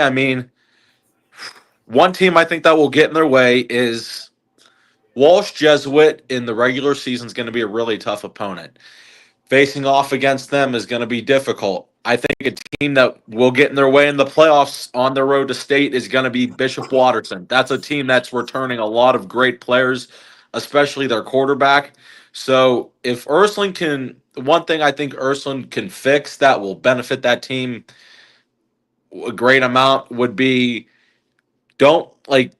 One team I think that will get in their way is Walsh Jesuit in the regular season is going to be a really tough opponent. Facing off against them is going to be difficult. I think a team that will get in their way in the playoffs on their road to state is going to be Bishop Watterson. That's a team that's returning a lot of great players, especially their quarterback. So if Ursuline can, one thing I think Ursuline can fix that will benefit that team a great amount would be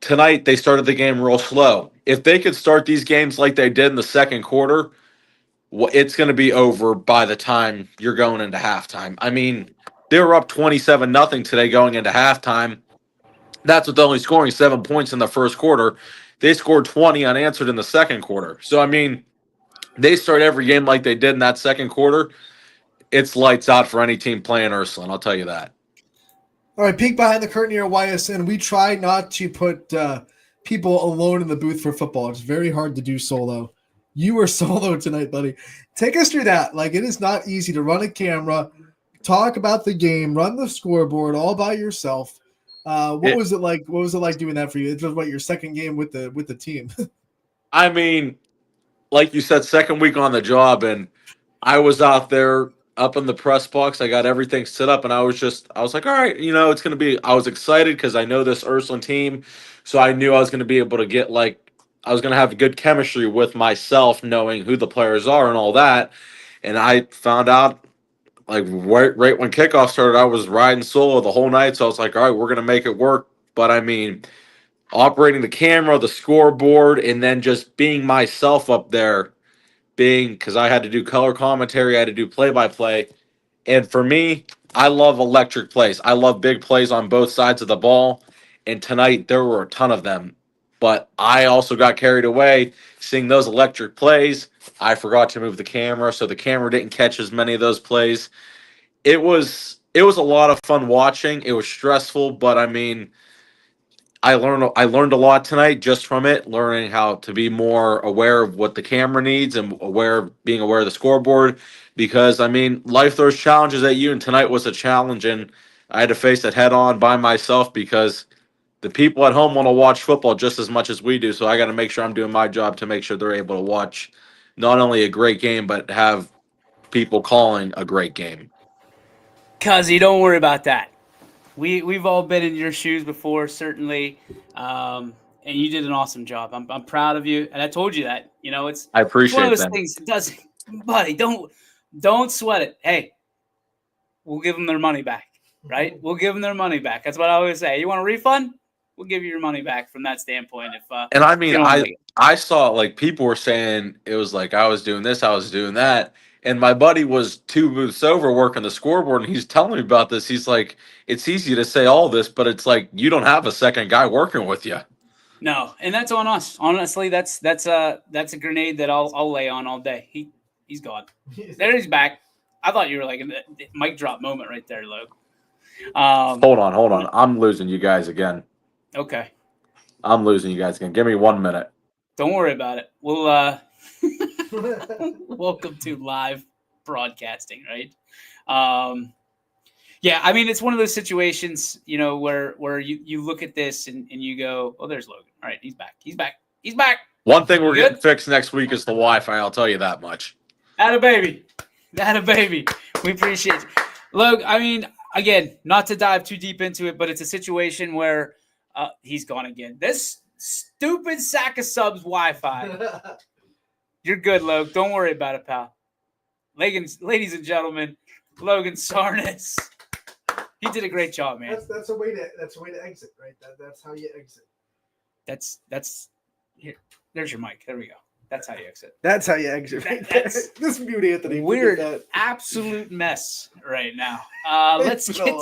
tonight they started the game real slow. If they could start these games like they did in the second quarter, it's going to be over by the time you're going into halftime. They were up 27-0 today going into halftime. That's with only scoring 7 points in the first quarter. They scored 20 unanswered in the second quarter. So, they start every game like they did in that second quarter. It's lights out for any team playing Ursuline, I'll tell you that. All right, peek behind the curtain here, YSN. We try not to put people alone in the booth for football. It's very hard to do solo. You were solo tonight, buddy. Take us through that. Like, it is not easy to run a camera, talk about the game, run the scoreboard all by yourself. What was it like? What was it like doing that for you? It was your second game with the team. I mean, like you said, second week on the job, and I was out there up in the press box. I got everything set up, and I was like, all right, it's going to be, I was excited because I know this Ursuline team. So I knew I was going to be able to get, I was going to have good chemistry with myself, knowing who the players are and all that. And I found out, right when kickoff started, I was riding solo the whole night. So I was like, all right, we're going to make it work. But I mean, operating the camera, the scoreboard, and then just being myself up there, because I had to do color commentary, I had to do play-by-play. And for me, I love electric plays. I love big plays on both sides of the ball. And tonight, there were a ton of them. But I also got carried away seeing those electric plays. I forgot to move the camera, so the camera didn't catch as many of those plays. It was a lot of fun watching. It was stressful, but I mean, I learned a lot tonight just from it, learning how to be more aware of what the camera needs and being aware of the scoreboard. Because I mean, life throws challenges at you, and tonight was a challenge, and I had to face it head on by myself because the people at home want to watch football just as much as we do. So I got to make sure I'm doing my job to make sure they're able to watch not only a great game but have people calling a great game. Cuzzy, don't worry about that. We've all been in your shoes before, certainly, and you did an awesome job. I'm proud of you, and I told you that. I appreciate one of those that. things. It doesn't, buddy. Don't sweat it. Hey, we'll give them their money back, right? We'll give them their money back. That's what I always say. You want a refund? We'll give you your money back from that standpoint. And I mean, I saw people were saying it was like I was doing this, I was doing that. And my buddy was 2 booths over working the scoreboard, and he's telling me about this. He's like, it's easy to say all this, but it's like you don't have a second guy working with you. No, and that's on us. Honestly, that's a grenade that I'll lay on all day. He's gone. There he's back. I thought you were like a mic drop moment right there, Luke. Hold on. I'm losing you guys again. Okay. I'm losing you guys again. Give me 1 minute. Don't worry about it. We'll welcome to live broadcasting, right? Yeah, I mean, it's one of those situations, where you look at this and you go, oh, there's Logan. All right, he's back. One thing we're getting fixed next week is the Wi-Fi. I'll tell you that much. Atta baby. We appreciate it. Logan, I mean, again, not to dive too deep into it, but it's a situation where he's gone again. This stupid sack of subs Wi-Fi. You're good, Logan. Don't worry about it, pal. Ladies and gentlemen, Logan Sarnes. He did a great job, man. That's a way to exit, right? That's how you exit. That's here. There's your mic. There we go. That's how you exit. That's how you exit. Right? That's beauty, Anthony. Weird, absolute mess right now. Let's get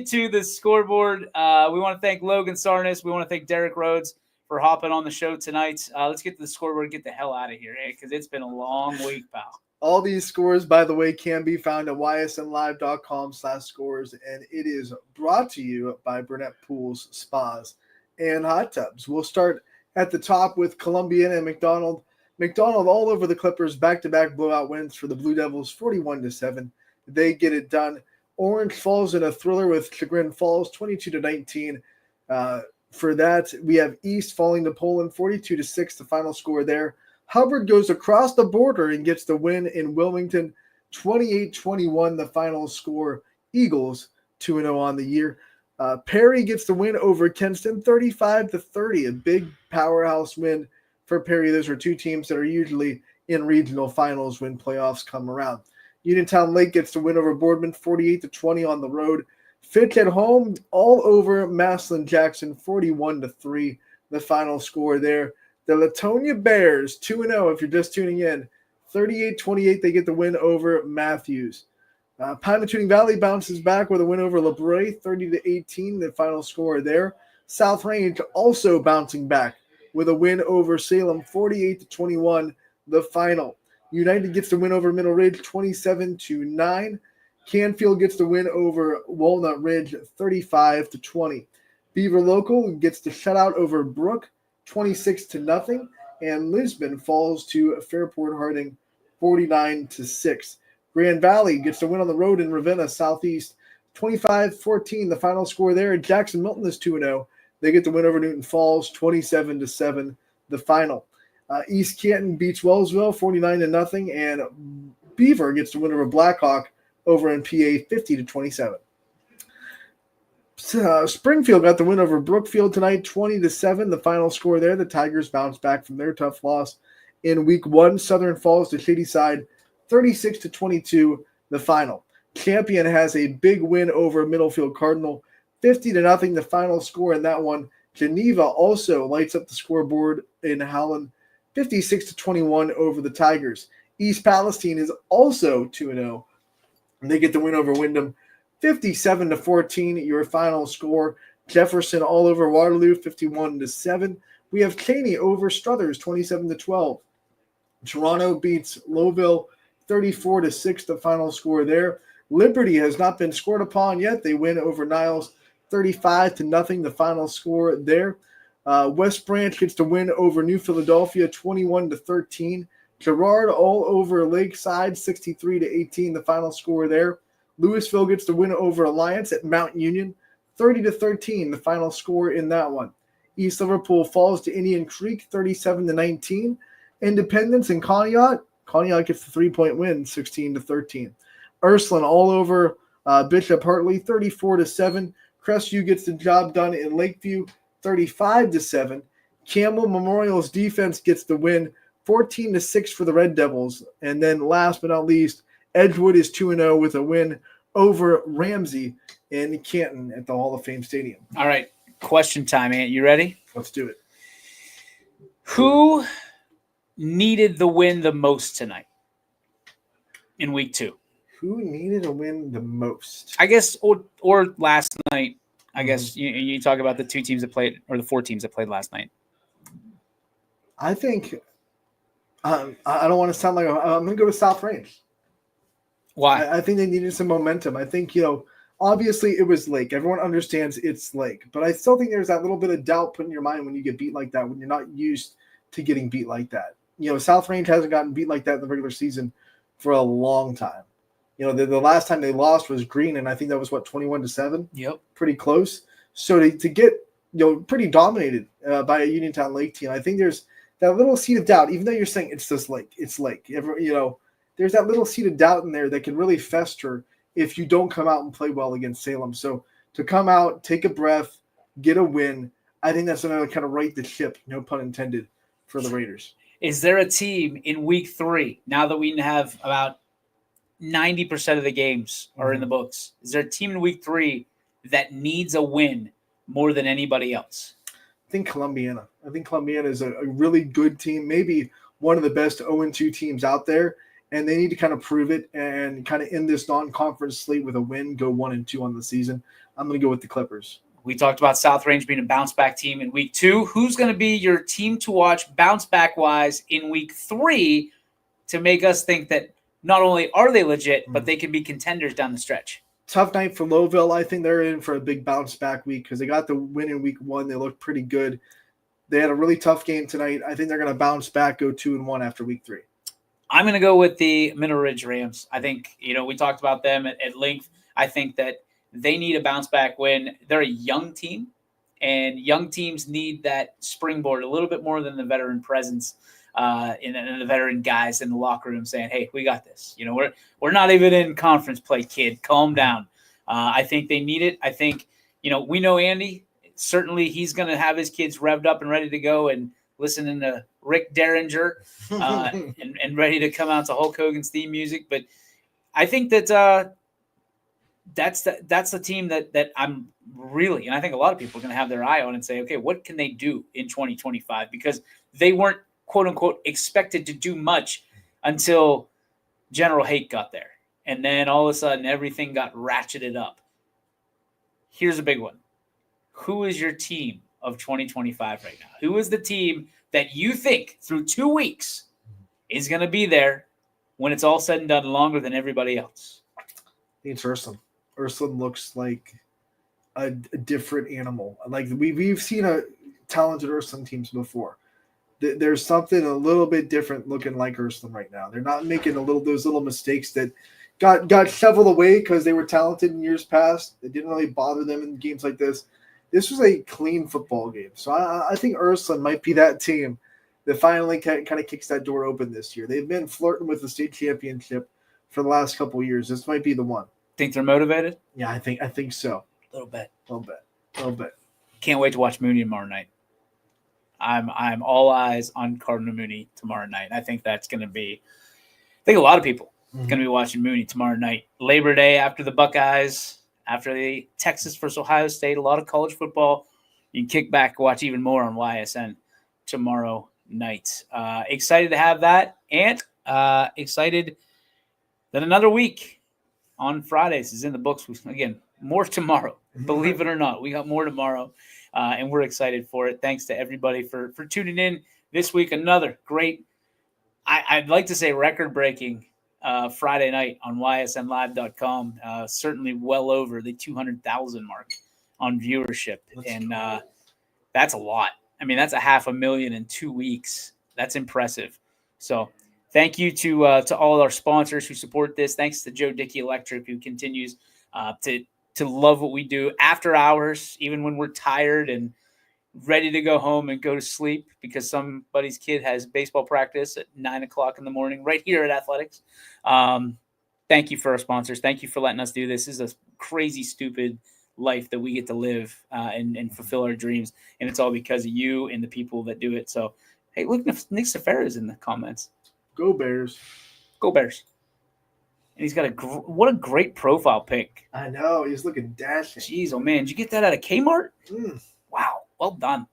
to the scoreboard. We want to thank Logan Sarnes. We want to thank Derek Rhodes for hopping on the show tonight. Let's get to the scoreboard and get the hell out of here, because it's been a long week, pal. All these scores, by the way, can be found at ysnlive.com/scores, and it is brought to you by Burnett Pools, Spas, and Hot Tubs. We'll start at the top with Columbian and McDonald. McDonald all over the Clippers, back-to-back blowout wins for the Blue Devils, 41-7. They get it done. Orange falls in a thriller with Chagrin Falls, 22-19. For that, we have East falling to Poland, 42-6, the final score there. Hubbard goes across the border and gets the win in Wilmington, 28-21, the final score. Eagles 2-0 on the year. Perry gets the win over Kenston, 35-30, a big powerhouse win for Perry. Those are two teams that are usually in regional finals when playoffs come around. Uniontown Lake gets the win over Boardman, 48-20 on the road. Fitch at home all over Massillon Jackson, 41-3, the final score there. The Latonia Bears, 2-0 if you're just tuning in, 38-28, they get the win over Matthews. Pinatuning Valley bounces back with a win over LeBray, 30-18, the final score there. South Range also bouncing back with a win over Salem, 48-21, the final. United gets the win over Middle Ridge, 27-9. Canfield gets the win over Walnut Ridge 35-20. Beaver Local gets the shutout over Brook 26-0. And Lisbon falls to Fairport Harding 49-6. Grand Valley gets the win on the road in Ravenna Southeast 25-14. The final score there. Jackson Milton is 2-0. They get the win over Newton Falls 27-7. The final. East Canton beats Wellsville 49-0. And Beaver gets the win over Blackhawk over in PA 50-27. Springfield got the win over Brookfield tonight, 20-7. The final score there. The Tigers bounced back from their tough loss in Week 1. Southern falls to Shadyside, 36-22. The final. Champion has a big win over Middlefield Cardinal, 50-0. The final score in that one. Geneva also lights up the scoreboard in Howland, 56-21 over the Tigers. East Palestine is also 2-0. And they get the win over Wyndham, 57-14, your final score. Jefferson all over Waterloo, 51-7. We have Cheney over Struthers, 27-12. Toronto beats Lowville, 34-6, the final score there. Liberty has not been scored upon yet. They win over Niles, 35-0, the final score there. West Branch gets the win over New Philadelphia, 21-13. Girard all over Lakeside, 63-18, the final score there. Louisville gets the win over Alliance at Mount Union, 30-13, the final score in that one. East Liverpool falls to Indian Creek, 37-19. Independence and Conneaut gets the 3-point win, 16-13. Ursuline all over Bishop Hartley, 34-7. Crestview gets the job done in Lakeview, 35-7. Campbell Memorial's defense gets the win, 14-6 for the Red Devils. And then last but not least, Edgewood is 2-0 with a win over Ramsey in Canton at the Hall of Fame Stadium. All right. Question time, Ant. You ready? Let's do it. Who needed the win the most tonight in Week 2? Who needed a win the most? I guess, or last night. I guess you talk about the 2 teams that played, or the 4 teams that played last night. I think I don't want to sound like I'm going to go with South Range. Why? I think they needed some momentum. I think, obviously it was Lake. Everyone understands it's Lake. But I still think there's that little bit of doubt put in your mind when you get beat like that, when you're not used to getting beat like that. South Range hasn't gotten beat like that in the regular season for a long time. The last time they lost was Green, and I think that was, 21-7? Yep. Pretty Close. So to get, pretty dominated by a Uniontown Lake team, I think there's that little seed of doubt, even though you're saying it's just Lake. It's Lake. There's that little seed of doubt in there that can really fester if you don't come out and play well against Salem. So to come out, take a breath, get a win, I think that's going to kind of right the ship, no pun intended, for the Raiders. Is there a team in Week 3, now that we have about 90% of the games are in the books, is there a team in Week 3 that needs a win more than anybody else? I think Columbiana. I think Columbiana is a really good team, maybe one of the best 0-2 teams out there. And they need to kind of prove it and kind of end this non-conference slate with a win, go 1-2 on the season. I'm going to go with the Clippers. We talked about South Range being a bounce-back team in Week 2. Who's going to be your team to watch bounce-back-wise in Week 3 to make us think that not only are they legit, but they can be contenders down the stretch? Tough night for Lowville. I think they're in for a big bounce-back week because they got the win in Week 1. They looked pretty good. They had a really tough game tonight. I think they're going to bounce back, go 2-1 after Week 3. I'm going to go with the Mineral Ridge Rams. I think, we talked about them at length. I think that they need a bounce-back win. They're a young team, and young teams need that springboard a little bit more than the veteran presence and the veteran guys in the locker room saying, hey, we got this. We're not even in conference play, kid. Calm down. I think they need it. I think, we know Andy. Certainly he's going to have his kids revved up and ready to go and listening to Rick Derringer and ready to come out to Hulk Hogan's theme music. But I think that that's the team that I'm really, and I think a lot of people are going to have their eye on and say, okay, what can they do in 2025? Because they weren't, quote unquote, expected to do much until General Haight got there. And then all of a sudden everything got ratcheted up. Here's a big one. Who is your team of 2025 right now? Who is the team that you think through 2 weeks is going to be there when it's all said and done longer than everybody else? think it's Ursulin. Ursulin looks like a different animal. Like we've seen a talented Ursulin teams before. There's something a little bit different looking like Ursulin right now. They're not making those little mistakes that got shoveled away because they were talented in years past. It didn't really bother them in games like this. This was a clean football game. So I think Ursulin might be that team that finally kind of kicks that door open this year. They've been flirting with the state championship for the last couple of years. This might be the one. Think they're motivated? Yeah, I think so. A little bit. Little bit. Can't wait to watch Mooney tomorrow night. I'm all eyes on Cardinal Mooney tomorrow night. I think that's going to be – I think a lot of people are going to be watching Mooney tomorrow night. Labor Day after the Buckeyes, after the Texas versus Ohio State, a lot of college football. You can kick back, watch even more on YSN tomorrow night. Excited to have that, and excited that another week on Fridays is in the books. Again, more tomorrow. Believe it or not, we got more tomorrow. And we're excited for it. Thanks to everybody for tuning in this week. Another great, I'd like to say record-breaking Friday night on ysnlive.com. Certainly well over the 200,000 mark on viewership. That's a lot. I mean, that's 500,000 in 2 weeks. That's impressive. So thank you to all our sponsors who support this. Thanks to Joe Dickey Electric, who continues to love what we do after hours, even when we're tired and ready to go home and go to sleep because somebody's kid has baseball practice at 9:00 in the morning right here at Athletics. Thank you for our sponsors. Thank you for letting us do this. This is a crazy, stupid life that we get to live and fulfill our dreams. And it's all because of you and the people that do it. So, hey, look, Nick Safara's in the comments. Go Bears. Go Bears. And he's got what a great profile pic. I know. He's looking dashing. Jeez, oh, man. Did you get that out of Kmart? Wow. Well done.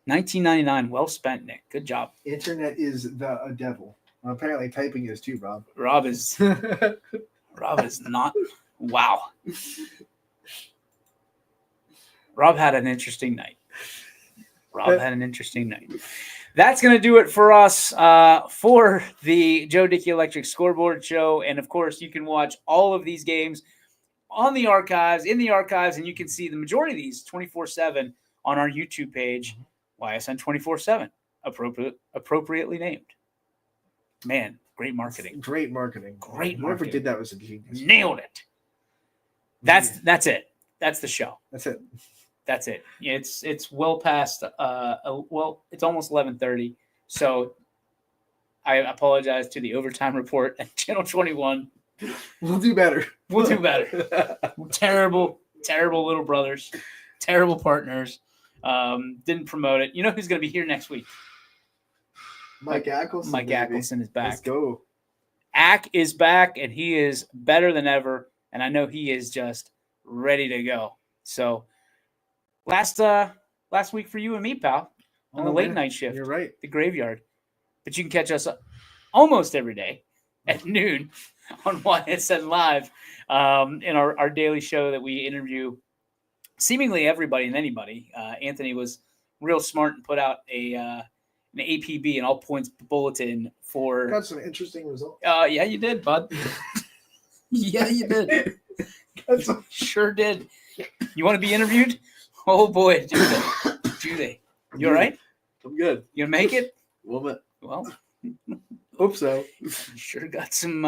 $19.99. Well spent, Nick. Good job. Internet is a devil. Well, apparently typing is too, Rob. Rob is not. Wow. Rob had an interesting night. That's going to do it for us for the Joe Dickey Electric Scoreboard Show. And, of course, you can watch all of these games in the archives, and you can see the majority of these 24/7 on our YouTube page, YSN 24/7, appropriately named. Man, great marketing. Whoever did that was a genius. Nailed it. That's it. That's the show. That's it. It's well past it's almost 11:30. So I apologize to the overtime report at Channel 21. We'll do better. Terrible little brothers. Terrible partners. Didn't promote it. You know who's going to be here next week? Mike Ackelson. Mike Ackelson is back. Let's go. Ack is back, and he is better than ever. And I know he is just ready to go. So last week for you and me, pal, on the late night shift. You're right. The graveyard. But you can catch us almost every day at noon on YSN Live in our daily show that we interview seemingly everybody and anybody. Anthony was real smart and put out an APB, an all points bulletin for. Got some interesting results. Yeah, you did, bud. Yeah, you did. Sure did. You want to be interviewed? Oh boy, do they? You all right? I'm good. You gonna make it? Well, Hope so. Sure got some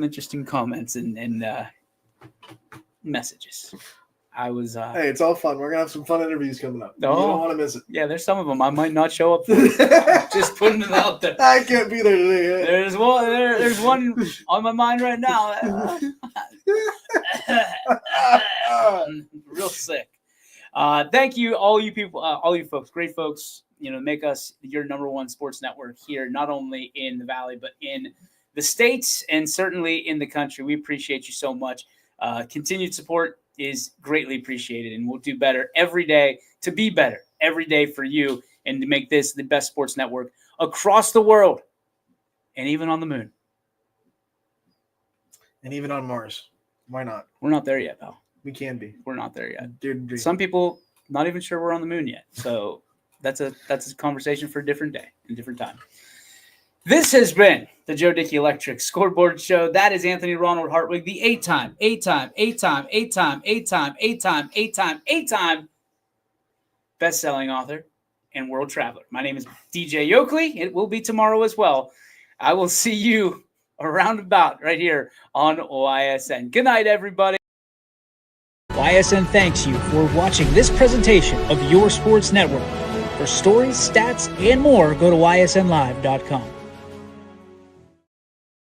interesting comments and messages. I was. Hey, it's all fun. We're gonna have some fun interviews coming up. You don't want to miss it. Yeah, there's some of them I might not show up for. Just putting it out there. I can't be there today. Yeah. There's one on my mind right now. Real sick. Thank you, all you people, all you folks, great folks. Make us your number one sports network here, not only in the Valley but in the States and certainly in the country. We appreciate you so much. Continued support is greatly appreciated, and we'll do better every day to be better every day for you and to make this the best sports network across the world and even on the moon. And even on Mars. Why not? We're not there yet, pal. We can be. We're not there yet. Dude, some people not even sure we're on the moon yet. So that's a conversation for a different day and different time. This has been the Joe Dickey Electric Scoreboard Show. That is eight-time best-selling author and world traveler. My name is DJ Yoakley. It will be tomorrow as well. I will see you around about right here on YSN. Good night, everybody. YSN thanks you for watching this presentation of your sports network. For stories, stats, and more, go to ysnlive.com.